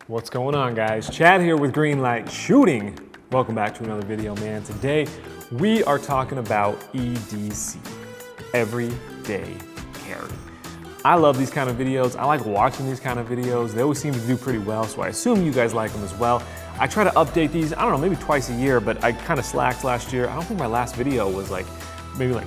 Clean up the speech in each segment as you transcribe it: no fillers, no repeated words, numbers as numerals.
What's going on, guys? Chad here with Greenlight Shooting. Welcome back to another video, man. Today we are talking about EDC, everyday carry. I love these kind of videos. I like watching these kind of videos. They always seem to do pretty well, so I assume you guys like them as well. I try to update these, I don't know, maybe twice a year, but I kind of slacked last year. I don't think my last video was maybe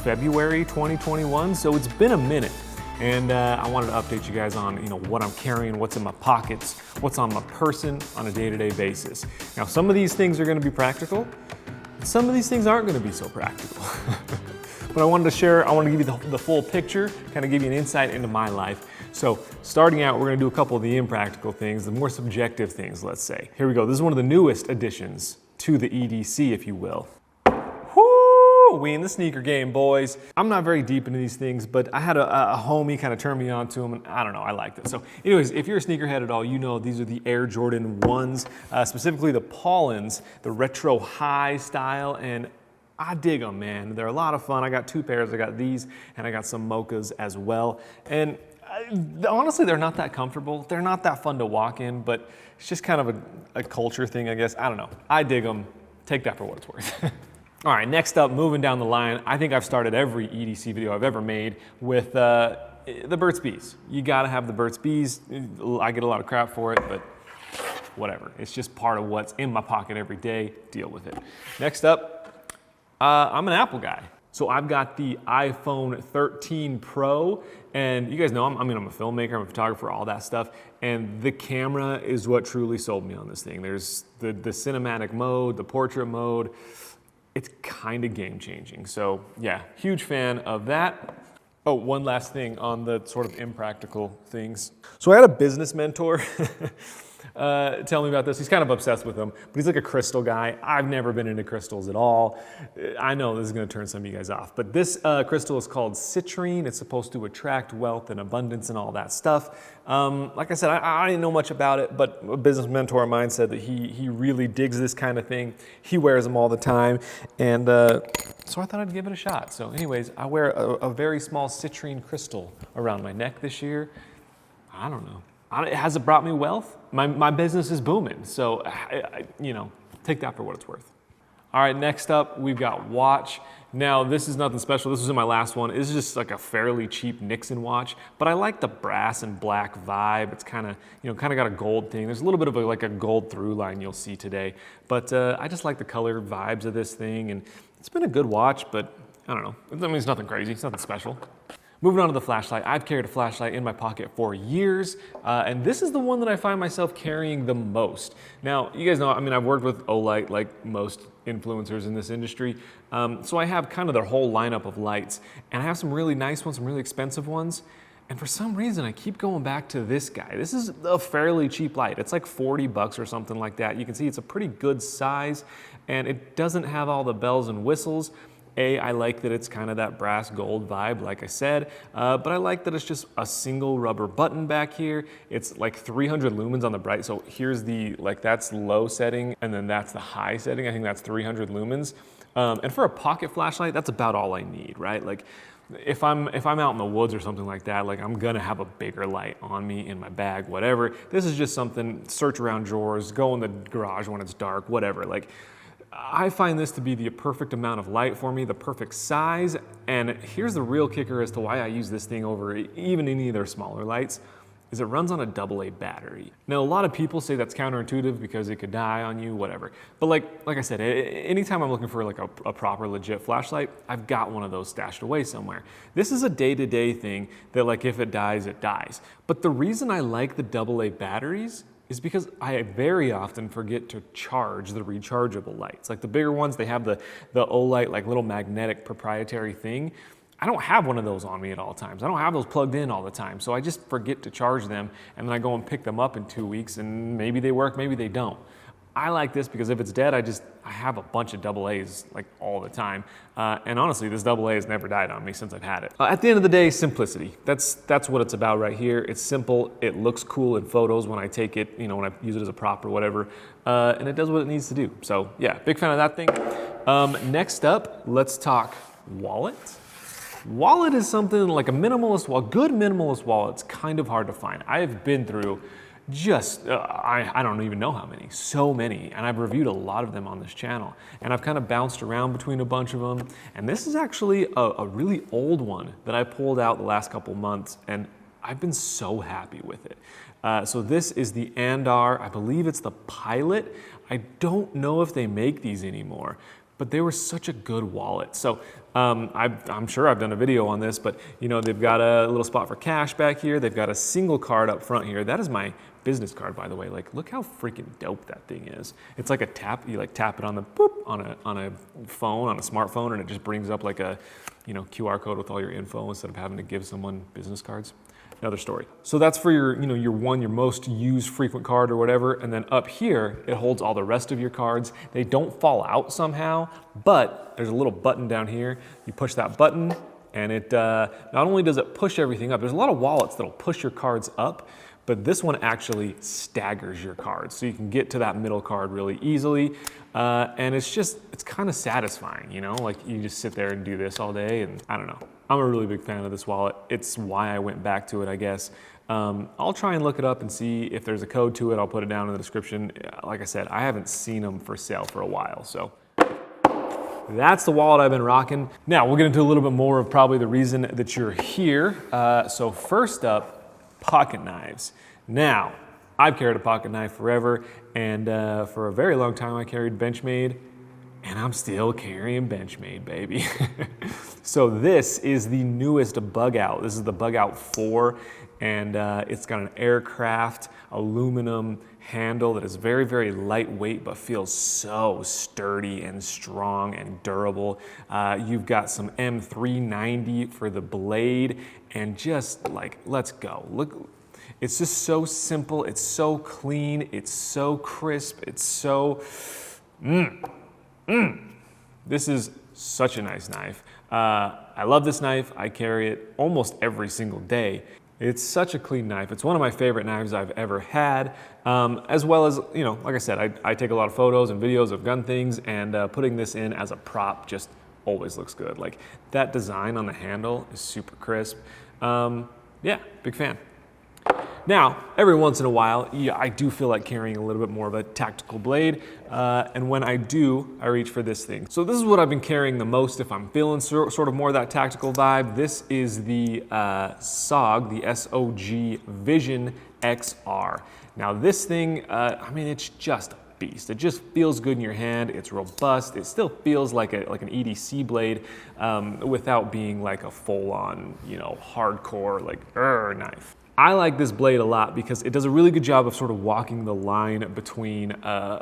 February 2021, so it's been a minute. And I wanted to update you guys on, what I'm carrying, what's in my pockets, what's on my person on a day-to-day basis. Now, some of these things are going to be practical, and some of these things aren't going to be so practical. But I wanted to give you the full picture, kind of give you an insight into my life. So, starting out, we're going to do a couple of the impractical things, the more subjective things, let's say. Here we go. This is one of the newest additions to the EDC, if you will. We in the sneaker game, boys. I'm not very deep into these things, but I had a homie kind of turn me on to them, and I don't know, I liked it. So anyways, if you're a sneakerhead at all, you know these are the Air Jordan 1s, specifically the Pollens, the retro high style, and I dig them, man. They're a lot of fun. I got two pairs. I got these, and I got some mochas as well. And honestly, they're not that comfortable. They're not that fun to walk in, but it's just kind of a culture thing, I guess. I don't know. I dig them. Take that for what it's worth. All right, next up, moving down the line, I think I've started every EDC video I've ever made with the Burt's Bees. You gotta have the Burt's Bees. I get a lot of crap for it, but whatever. It's just part of what's in my pocket every day. Deal with it. Next up, I'm an Apple guy. So I've got the iPhone 13 Pro, and you guys know I'm a filmmaker, I'm a photographer, all that stuff, and the camera is what truly sold me on this thing. There's the cinematic mode, the portrait mode. It's kind of game changing. So yeah, huge fan of that. Oh, one last thing on the sort of impractical things. So I had a business mentor tell me about this. He's kind of obsessed with them, but he's like a crystal guy. I've never been into crystals at all. I know this is gonna turn some of you guys off, but this crystal is called citrine. It's supposed to attract wealth and abundance and all that stuff. Like I said, I didn't know much about it, but a business mentor of mine said that he really digs this kind of thing. He wears them all the time, and so I thought I'd give it a shot. So anyways, I wear a very small citrine crystal around my neck this year. I don't know. Has it brought me wealth? My business is booming, so take that for what it's worth. All right, next up we've got watch. Now this is nothing special. This was in my last one. This is just like a fairly cheap Nixon watch, but I like the brass and black vibe. It's kind of got a gold thing. There's a little bit of a gold through line you'll see today, but I just like the color vibes of this thing, and it's been a good watch. But I don't know. I mean, it's nothing crazy. It's nothing special. Moving on to the flashlight, I've carried a flashlight in my pocket for years, and this is the one that I find myself carrying the most. Now, you guys know, I've worked with Olight like most influencers in this industry, so I have kind of their whole lineup of lights, and I have some really nice ones, some really expensive ones, and for some reason, I keep going back to this guy. This is a fairly cheap light. It's like 40 bucks or something like that. You can see it's a pretty good size, and it doesn't have all the bells and whistles. I like that it's kind of that brass gold vibe, like I said, but I like that it's just a single rubber button back here. It's like 300 lumens on the bright, so here's that's low setting, and then that's the high setting. I think that's 300 lumens. And for a pocket flashlight, that's about all I need, right? Like, if I'm out in the woods or something like that, like I'm gonna have a bigger light on me in my bag, whatever. This is just something, search around drawers, go in the garage when it's dark, whatever. Like, I find this to be the perfect amount of light for me, the perfect size, and here's the real kicker as to why I use this thing over even any of their smaller lights, is it runs on a AA battery. Now, a lot of people say that's counterintuitive because it could die on you, whatever. But like I said, anytime I'm looking for like a proper legit flashlight, I've got one of those stashed away somewhere. This is a day-to-day thing that like if it dies, it dies. But the reason I like the AA batteries is because I very often forget to charge the rechargeable lights. Like the bigger ones, they have the Olight like little magnetic proprietary thing. I don't have one of those on me at all times. I don't have those plugged in all the time. So I just forget to charge them, and then I go and pick them up in 2 weeks, and maybe they work, maybe they don't. I like this because if it's dead, I have a bunch of AA's like all the time. And honestly, this AA has never died on me since I've had it. At the end of the day, simplicity. That's what it's about right here. It's simple. It looks cool in photos when I take it, when I use it as a prop or whatever. And it does what it needs to do. So yeah, big fan of that thing. Next up, let's talk wallet. Wallet is something like a minimalist wallet. Good minimalist wallet's kind of hard to find. I have been through just, I don't even know how many, so many. And I've reviewed a lot of them on this channel. And I've kind of bounced around between a bunch of them. And this is actually a really old one that I pulled out the last couple months, and I've been so happy with it. So this is the Andar, I believe it's the Pilot. I don't know if they make these anymore, but they were such a good wallet. So I'm sure I've done a video on this, but you know, they've got a little spot for cash back here. They've got a single card up front here. That is my business card, by the way. Like, look how freaking dope that thing is. It's like a tap, you like tap it on the boop on a phone, on a smartphone, and it just brings up like a, you know, QR code with all your info instead of having to give someone business cards. Another story. So that's for your, you know, your most used frequent card or whatever. And then up here, it holds all the rest of your cards. They don't fall out somehow, but there's a little button down here. You push that button and it, not only does it push everything up, there's a lot of wallets that'll push your cards up, but this one actually staggers your cards. So you can get to that middle card really easily. And it's kind of satisfying, you know, like you just sit there and do this all day, and I don't know. I'm a really big fan of this wallet. It's why I went back to it, I guess. I'll try and look it up and see if there's a code to it. I'll put it down in the description. Like I said, I haven't seen them for sale for a while, so. That's the wallet I've been rocking. Now, we'll get into a little bit more of probably the reason that you're here. So first up, pocket knives. Now, I've carried a pocket knife forever, and for a very long time I carried Benchmade, and I'm still carrying Benchmade, baby. So this is the newest bug out. This is the bug out 4, and it's got an aircraft aluminum handle that is very, very lightweight, but feels so sturdy and strong and durable. You've got some M390 for the blade, and just like, let's go. Look, it's just so simple, it's so clean, it's so crisp, it's so, This is such a nice knife. I love this knife. I carry it almost every single day. It's such a clean knife. It's one of my favorite knives I've ever had, as well as, you know, like I said, I take a lot of photos and videos of gun things, and putting this in as a prop just always looks good. Like, that design on the handle is super crisp. Yeah, big fan. Now, every once in a while, yeah, I do feel like carrying a little bit more of a tactical blade, and when I do, I reach for this thing. So this is what I've been carrying the most if I'm feeling sort of more of that tactical vibe. This is the SOG, the SOG Vision XR. Now this thing, I mean, it's just a beast. It just feels good in your hand. It's robust. It still feels like an EDC blade without being like a full-on, you know, hardcore like knife. I like this blade a lot because it does a really good job of sort of walking the line between,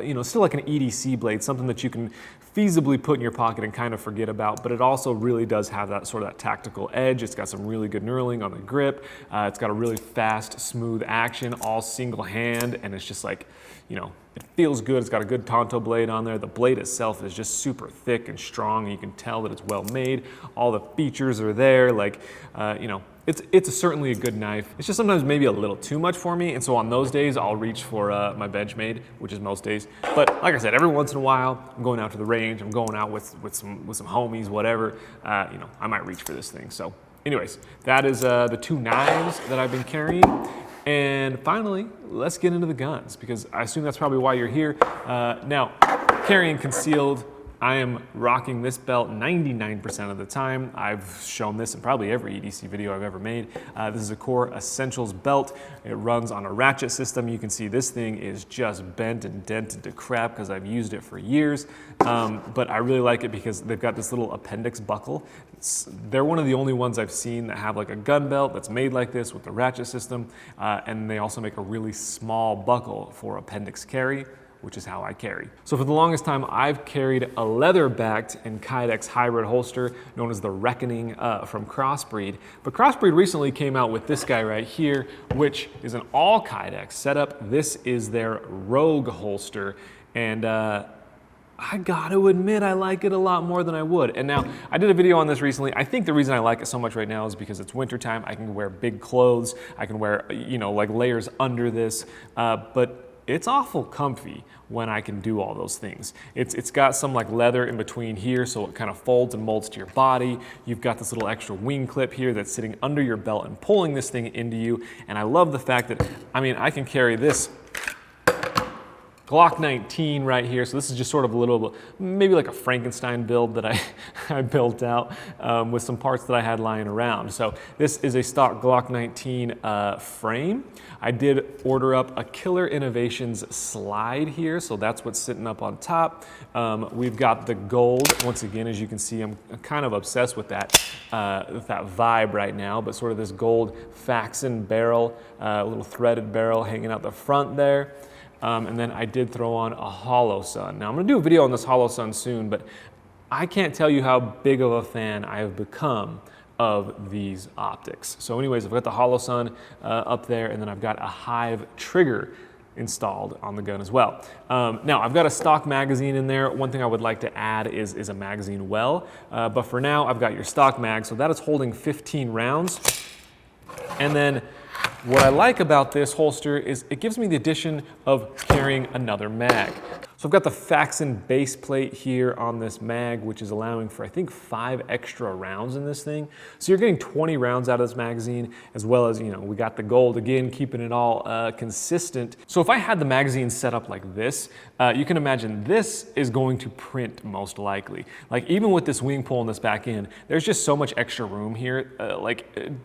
you know, still like an EDC blade, something that you can feasibly put in your pocket and kind of forget about, but it also really does have that sort of that tactical edge. It's got some really good knurling on the grip. It's got a really fast, smooth action, all single hand, and it's just like, you know, it feels good. It's got a good Tonto blade on there. The blade itself is just super thick and strong, and you can tell that it's well made. All the features are there, like, you know, it's certainly a good knife. It's just sometimes maybe a little too much for me, and so on those days, I'll reach for my Benchmade, which is most days. But like I said, every once in a while, I'm going out to the range, I'm going out with some homies, whatever, you know, I might reach for this thing. So anyways, that is the 2 knives that I've been carrying. And finally, let's get into the guns, because I assume that's probably why you're here. Now, carrying concealed, I am rocking this belt 99% of the time. I've shown this in probably every EDC video I've ever made. This is a Core Essentials belt. It runs on a ratchet system. You can see this thing is just bent and dented to crap because I've used it for years. But I really like it because they've got this little appendix buckle. They're one of the only ones I've seen that have like a gun belt that's made like this with the ratchet system. And they also make a really small buckle for appendix carry, which is how I carry. So for the longest time, I've carried a leather-backed and Kydex hybrid holster known as the Reckoning from Crossbreed. But Crossbreed recently came out with this guy right here, which is an all Kydex setup. This is their Rogue holster, and I gotta admit, I like it a lot more than I would. And now, I did a video on this recently. I think the reason I like it so much right now is because it's wintertime. I can wear big clothes. I can wear, you know, like layers under this, but it's awful comfy when I can do all those things. It's got some like leather in between here, so it kind of folds and molds to your body. You've got this little extra wing clip here that's sitting under your belt and pulling this thing into you. And I love the fact that, I mean, I can carry this Glock 19 right here. So this is just sort of a little, maybe like a Frankenstein build that I built out with some parts that I had lying around. So this is a stock Glock 19 frame. I did order up a Killer Innovations slide here. So that's what's sitting up on top. We've got the gold. Once again, as you can see, I'm kind of obsessed with that vibe right now, but sort of this gold Faxon barrel, a little threaded barrel hanging out the front there. And then I did throw on a Hollow Sun. Now I'm gonna do a video on this Hollow Sun soon, but I can't tell you how big of a fan I have become of these optics. So anyways, I've got the Hollow Sun up there, and then I've got a Hive trigger installed on the gun as well. Now I've got a stock magazine in there. One thing I would like to add is a magazine well, but for now I've got your stock mag, so that is holding 15 rounds. And then what I like about this holster is it gives me the addition of carrying another mag. So I've got the Faxon base plate here on this mag, which is allowing for, I think, 5 extra rounds in this thing. So you're getting 20 rounds out of this magazine, as well as, you know, we got the gold again, keeping it all consistent. So if I had the magazine set up like this, you can imagine this is going to print most likely. Like even with this wing pull and this back end, there's just so much extra room here.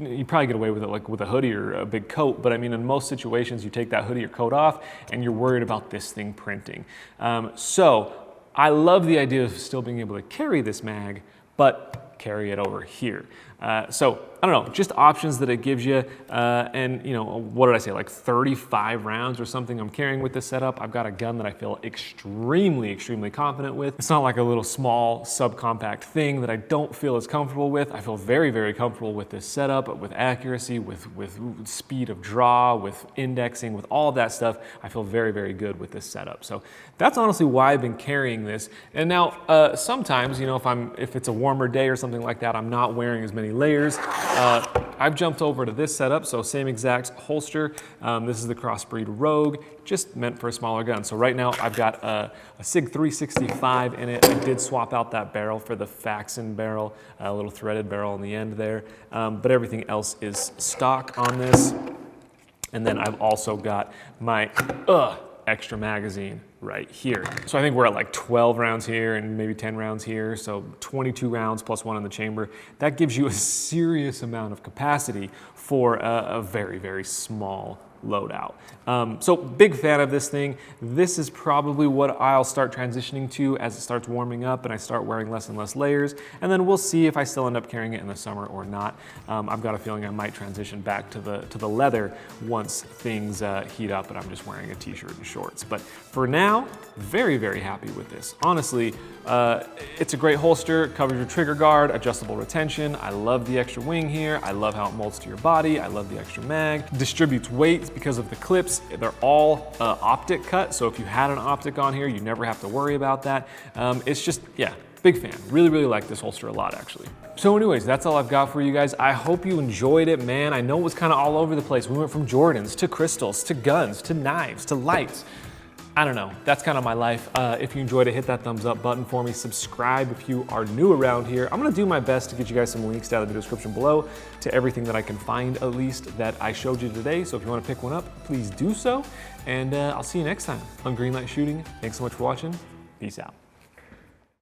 You probably get away with it like with a hoodie or a big coat, but I mean, in most situations, you take that hoodie or coat off and you're worried about this thing printing. So I love the idea of still being able to carry this mag, but carry it over here. So I don't know, just options that it gives you. And you know, what did I say, like 35 rounds or something I'm carrying with this setup. I've got a gun that I feel extremely confident with. It's not like a little small subcompact thing that I don't feel as comfortable with. I feel very comfortable with this setup, with accuracy, with speed of draw, with indexing, with all of that stuff. I feel very good with this setup. So that's honestly why I've been carrying this. And now sometimes, you know, if it's a warmer day or something like that, I'm not wearing as many layers. I've jumped over to this setup, so same exact holster. This is the Crossbreed Rogue, just meant for a smaller gun. So right now I've got a Sig 365 in it. I did swap out that barrel for the Faxon barrel, a little threaded barrel on the end there, but everything else is stock on this. And then I've also got my extra magazine right here. So I think we're at like 12 rounds here and maybe 10 rounds here. So 22 rounds plus 1 in the chamber. That gives you a serious amount of capacity for a very small loadout. So big fan of this thing. This is probably what I'll start transitioning to as it starts warming up and I start wearing less and less layers. And then we'll see if I still end up carrying it in the summer or not. I've got a feeling I might transition back to the leather once things heat up and I'm just wearing a t-shirt and shorts. But for now, very happy with this. Honestly, it's a great holster, covers your trigger guard, adjustable retention. I love the extra wing here. I love how it molds to your body. I love the extra mag. Distributes weight because of the clips. They're all optic cut, so if you had an optic on here, you never have to worry about that. It's just, yeah, big fan. Really like this holster a lot, actually. So anyways, that's all I've got for you guys. I hope you enjoyed it, man. I know it was kind of all over the place. We went from Jordans to crystals to guns to knives to lights. I don't know, that's kind of my life. If you enjoyed it, hit that thumbs up button for me. Subscribe if you are new around here. I'm gonna do my best to get you guys some links down in the description below to everything that I can find, at least, that I showed you today. So if you wanna pick one up, please do so. And I'll see you next time on Greenlight Shooting. Thanks so much for watching. Peace out.